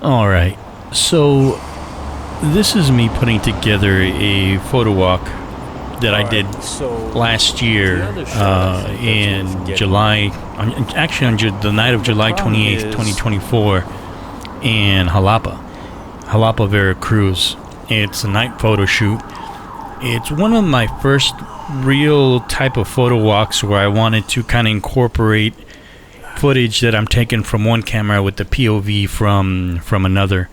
All right. So this is me putting together a photo walk that I did last year in July, actually on the night of July 28th, 2024 in Xalapa, Veracruz. It's a night photo shoot. It's one of my first real type of photo walks where I wanted to kind of incorporate footage that I'm taking from one camera with the POV from another.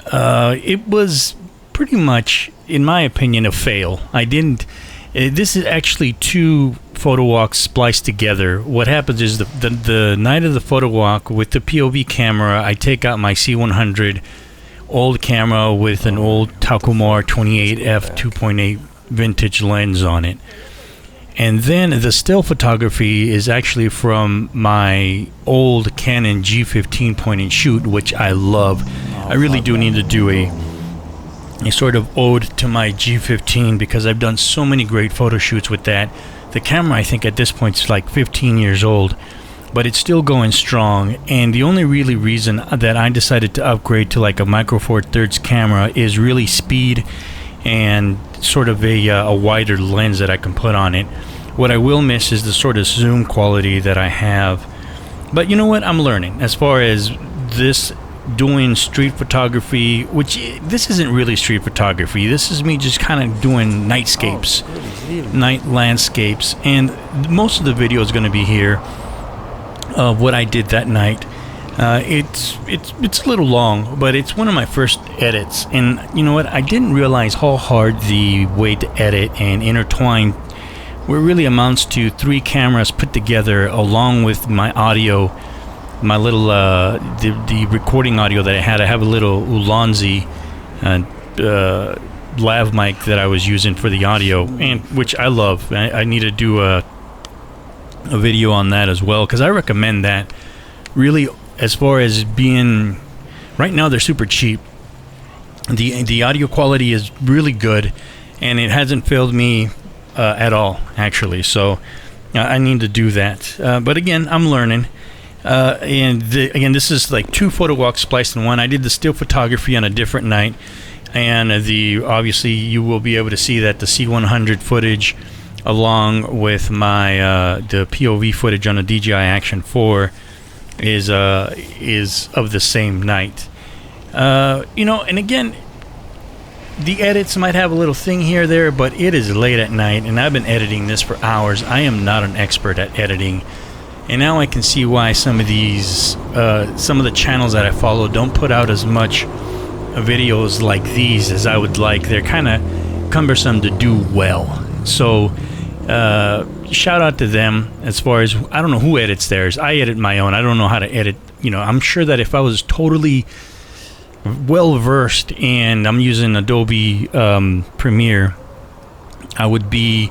It was pretty much, in my opinion, a fail. This is actually two photo walks spliced together. What happens is the night of the photo walk with the POV camera, I take out my C100 old camera with an old Takumar 28f 2.8 vintage lens on it. And then the still photography is actually from my old Canon G15 point and shoot, which I love. I really do need to do a sort of ode to my G15 because I've done so many great photo shoots with that. The camera, I think at this point is like 15 years old, but it's still going strong. And the only really reason that I decided to upgrade to like a Micro Four Thirds camera is really speed and sort of a wider lens that I can put on it. What I will miss is the sort of zoom quality that I have. But you know what? I'm learning as far as this doing street photography, which this isn't really street photography. This is me just kind of doing nightscapes, night landscapes, and most of the video is going to be here of what I did that night. It's a little long, but it's one of my first edits, and you know what? I didn't realize how hard the way to edit and intertwine what really amounts to 3 cameras put together along with my audio, my little the recording audio that I had. I have a little Ulanzi lav mic that I was using for the audio, and which I love. I need to do a video on that as well because I recommend that. Really, as far as being, right now they're super cheap. The audio quality is really good, and it hasn't failed me at all, actually. So I need to do that. But again, I'm learning. Again, this is like 2 photo walks spliced in one. I did the still photography on a different night, and obviously you will be able to see that the C100 footage, along with my the POV footage on the DJI Action 4, is of the same night. And again, the edits might have a little thing here or there, but it is late at night, and I've been editing this for hours. I am not an expert at editing. And now I can see why some of the channels that I follow don't put out as much videos like these as I would like. They're kind of cumbersome to do well. So shout out to them. As far as, I don't know who edits theirs. I edit my own. I don't know how to edit. I'm sure that if I was totally well versed and I'm using Adobe Premiere, I would be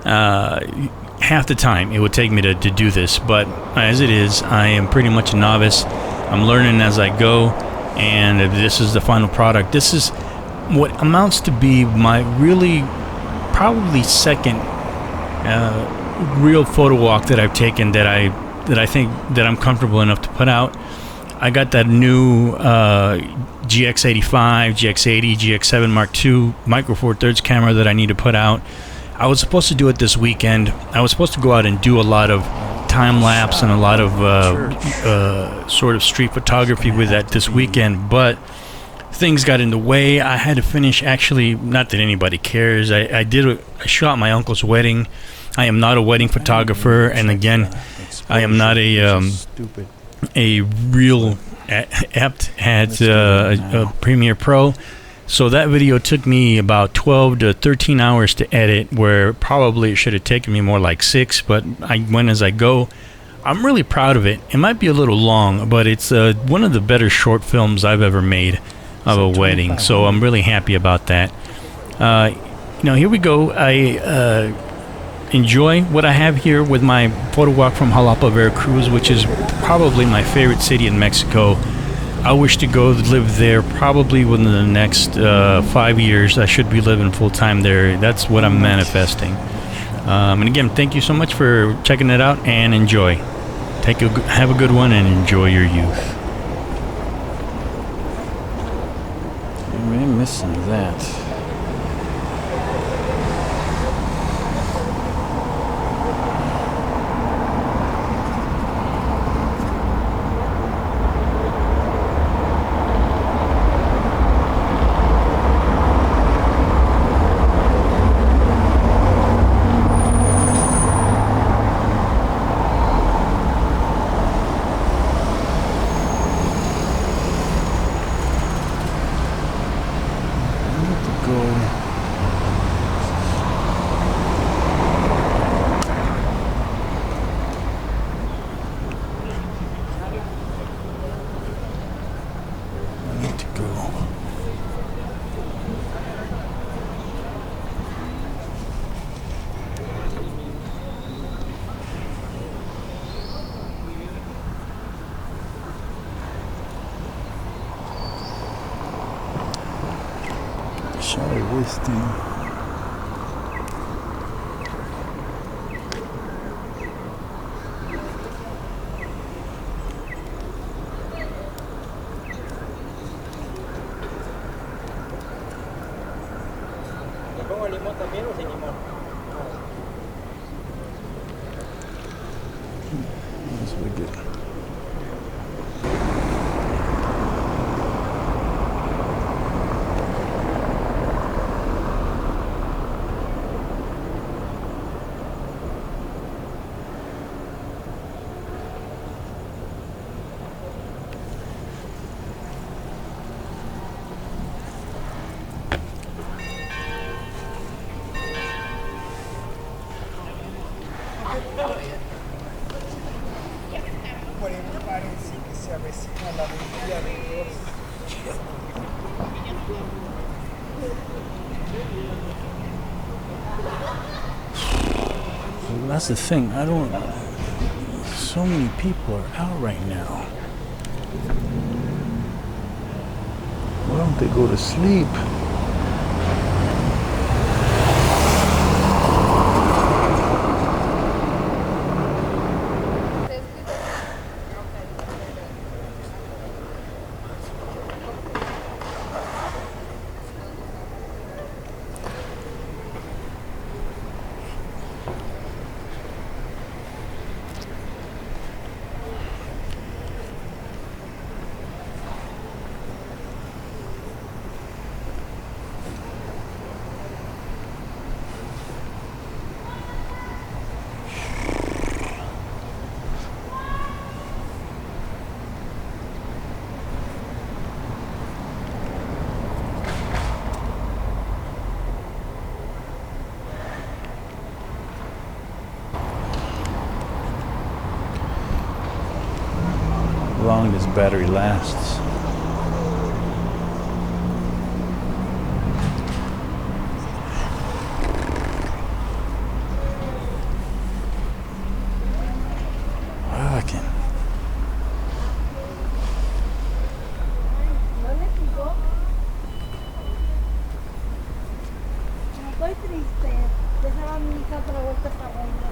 half the time it would take me to do this. But as it is, I am pretty much a novice. I'm learning as I go, and this is the final product. This is what amounts to be my really probably second real photo walk that I've taken that I think that I'm comfortable enough to put out. I got that new GX85, GX80, GX7 Mark II Micro Four Thirds camera that I need to put out. I was supposed to do it this weekend. I was supposed to go out and do a lot of time lapse and a lot of sort of street photography with that this weekend, but things got in the way. I had to finish, actually, not that anybody cares. I shot my uncle's wedding. I am not a wedding photographer, and again, I am not a real apt at a Premiere Pro. So that video took me about 12 to 13 hours to edit, where probably it should have taken me more like 6, but I went as I go. I'm really proud of it. It might be a little long, but it's one of the better short films I've ever made of a wedding, so I'm really happy about that. Here we go. I enjoy what I have here with my photo walk from Xalapa, Veracruz, which is probably my favorite city in Mexico. I wish to go live there probably within the next 5 years. I should be living full-time there. That's what I'm manifesting. And again, thank you so much for checking it out, and enjoy. Have a good one and enjoy your youth. this and that. This thing. ¿Le pongo limón también o sin limón? That's what we get. That's the thing. So many people are out right now. Why don't they go to sleep? How long this battery lasts. Estoy triste. Dejaba a mi hija otra vuelta para arriba.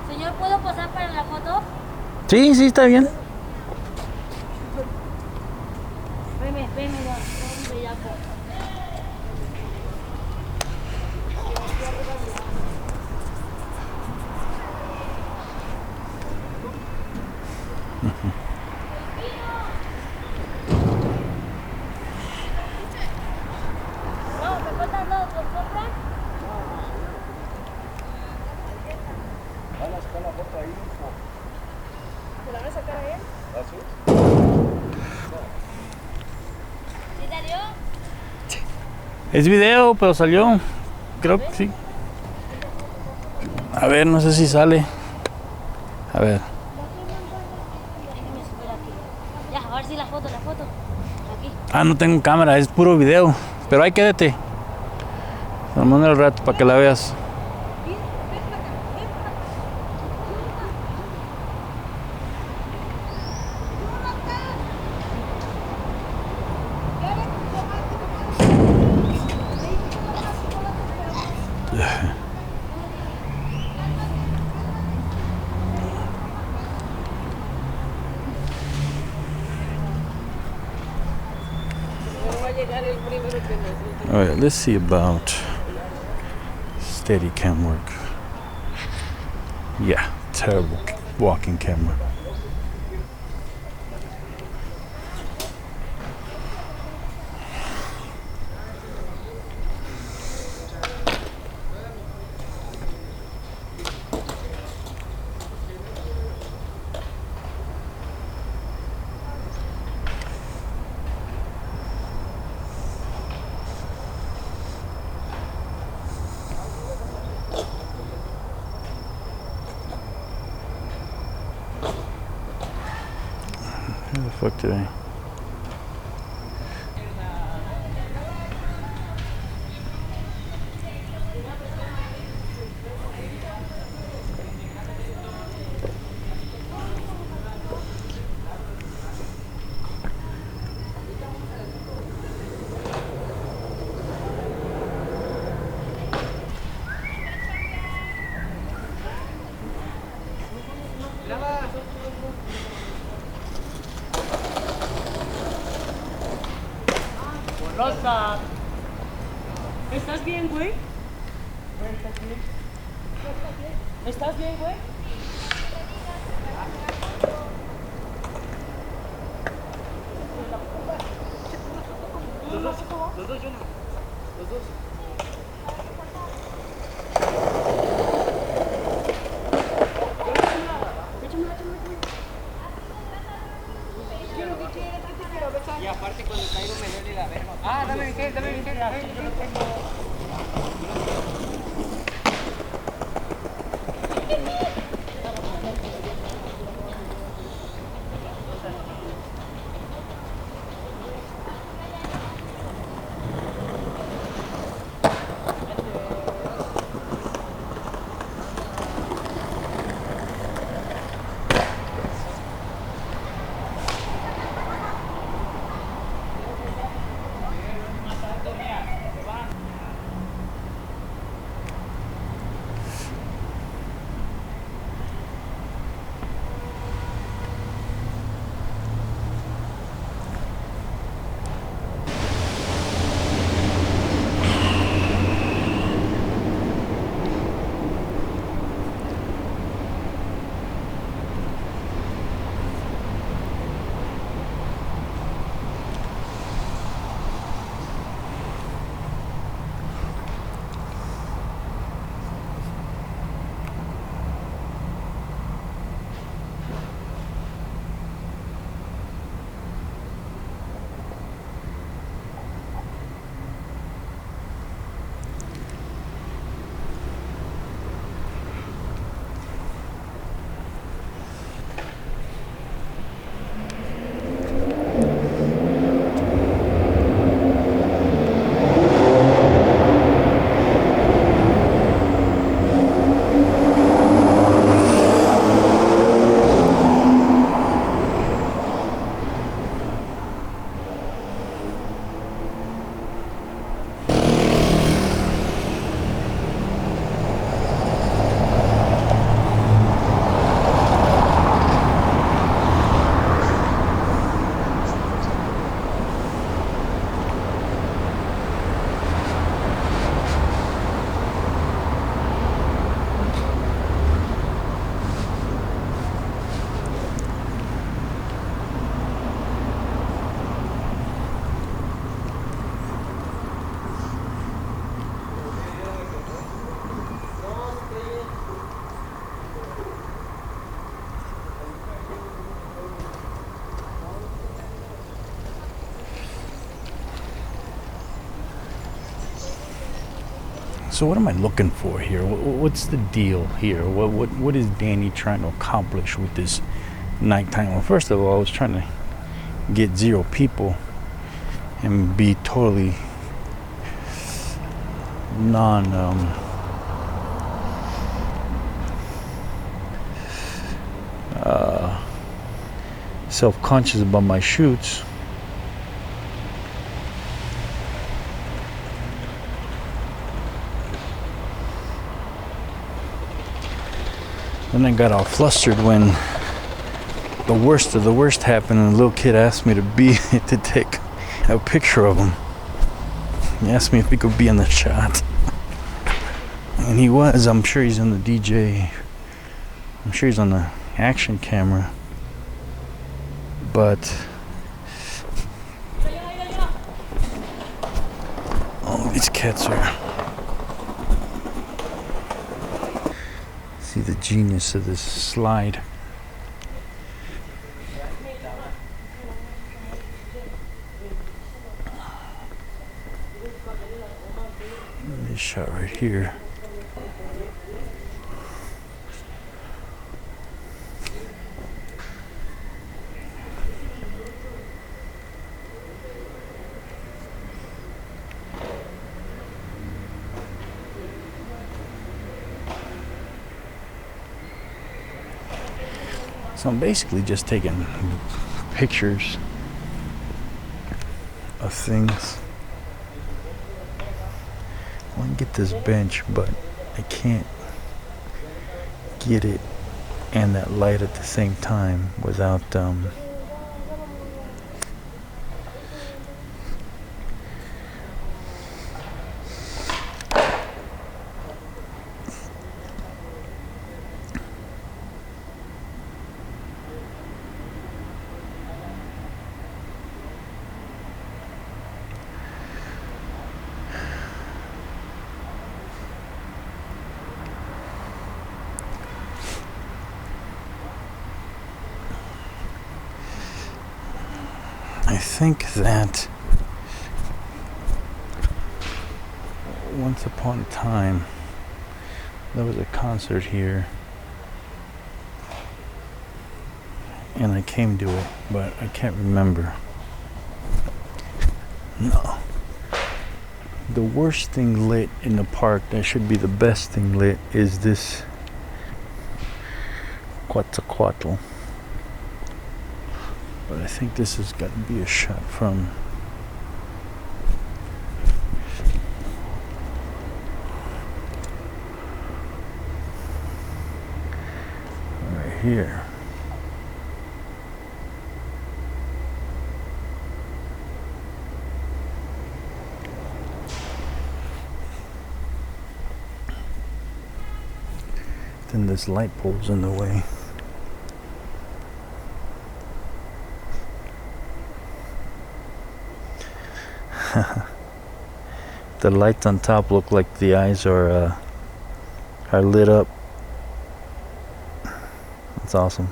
Señor, ¿puedo pasar para la foto? Sí, sí, está bien. Veme, hombre, ya. Es video, pero salió. Creo que sí. A ver, no sé si sale. A ver. Ya, a ver si la foto. Aquí. Ah, no tengo cámara, es puro video. Pero ahí quédate. Te mando el rato para que la veas. All right, let's see about steady cam work. Yeah, terrible walking camera. Where the fuck did I? Rosa. ¿Estás bien, güey? ¿Estás bien, güey? Los dos, yo no. Los dos. Y aparte cuando caigo me duele la verga. Ah, dame mi gel, yo lo tengo. So what am I looking for here? What's the deal here? What is Danny trying to accomplish with this nighttime? Well, first of all, I was trying to get 0 people and be totally self-conscious about my shoots. Then I got all flustered when the worst of the worst happened, and a little kid asked me to take a picture of him. He asked me if he could be in the shot, and he was. I'm sure he's in the DJI. I'm sure he's on the Action camera, but oh, these cats are. See the genius of this slide. This shot right here. So I'm basically just taking pictures of things. I want to get this bench, but I can't get it and that light at the same time without I think that once upon a time there was a concert here and I came to it, but I can't remember. No. The worst thing lit in the park that should be the best thing lit is this Quetzalcoatl. But I think this has got to be a shot from right here. Then this light pole's in the way. The lights on top look like the eyes are lit up. That's awesome.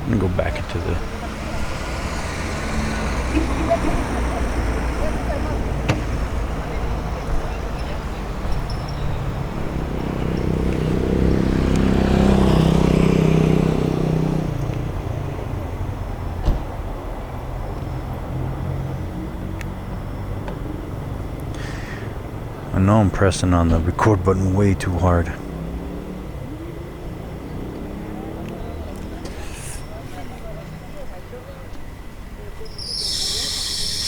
I'm gonna go back into the I know I'm pressing on the record button way too hard.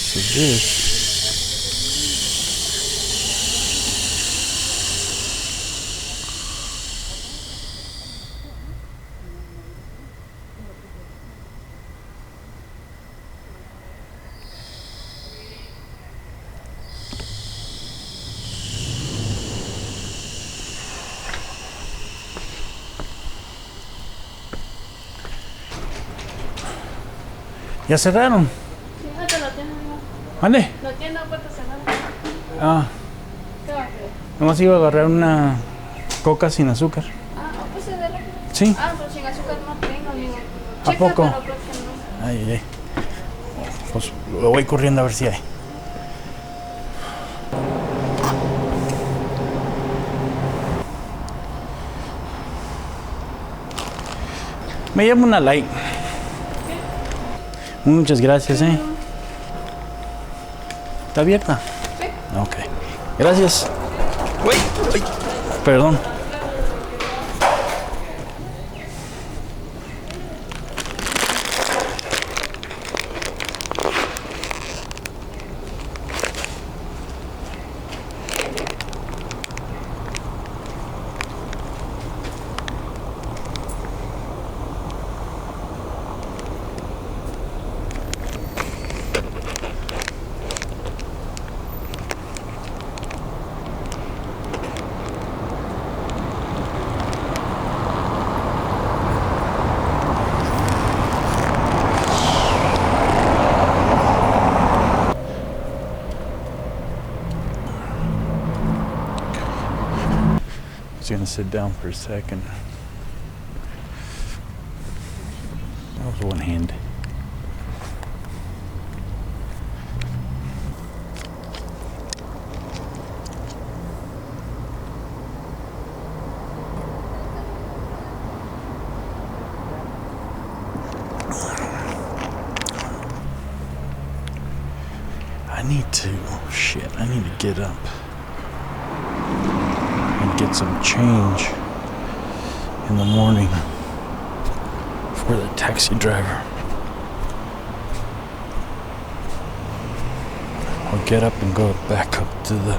So this ¿Ya cerraron? Fíjate, la tienen, ¿no? ¿Mande? No tiene la puerta cerrada. Ah, ¿Qué va a hacer? nomás iba a agarrar una coca sin azúcar. Pues se dele. Sí. Pero sin azúcar no tengo, amigo. ¿A Checa, poco? pero creo que no. Ay, ay, ay. Pues lo voy corriendo a ver si hay. Me llamo una light. Muchas gracias, ¿Está abierta? Sí. Ok. Gracias. Uy, uy. Perdón. I was gonna sit down for a second. That was one hand. I need to get up and get some change in the morning for the taxi driver. I'll get up and go back up to the...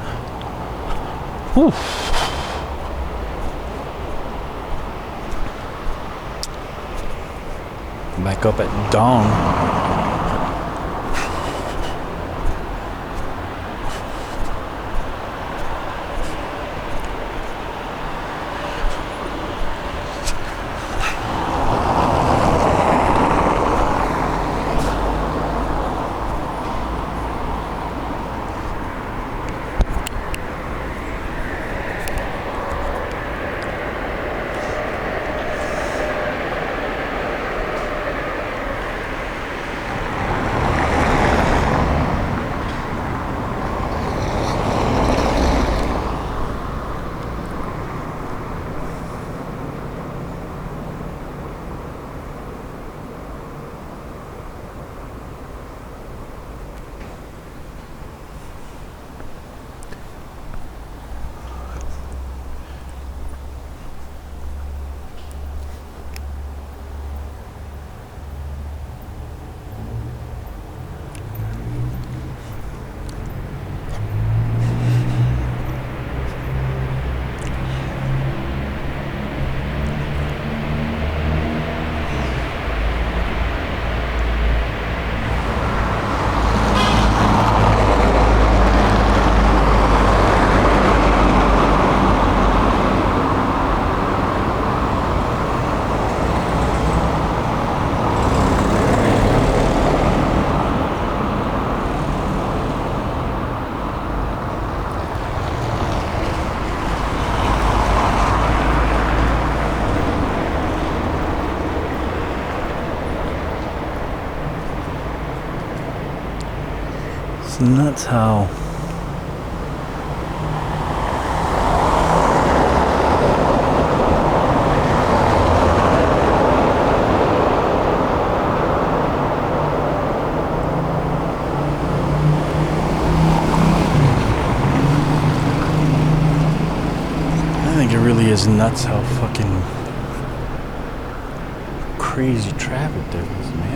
Whew. Back up at dawn. It's nuts how I think it really is nuts how fucking crazy traffic there is, man.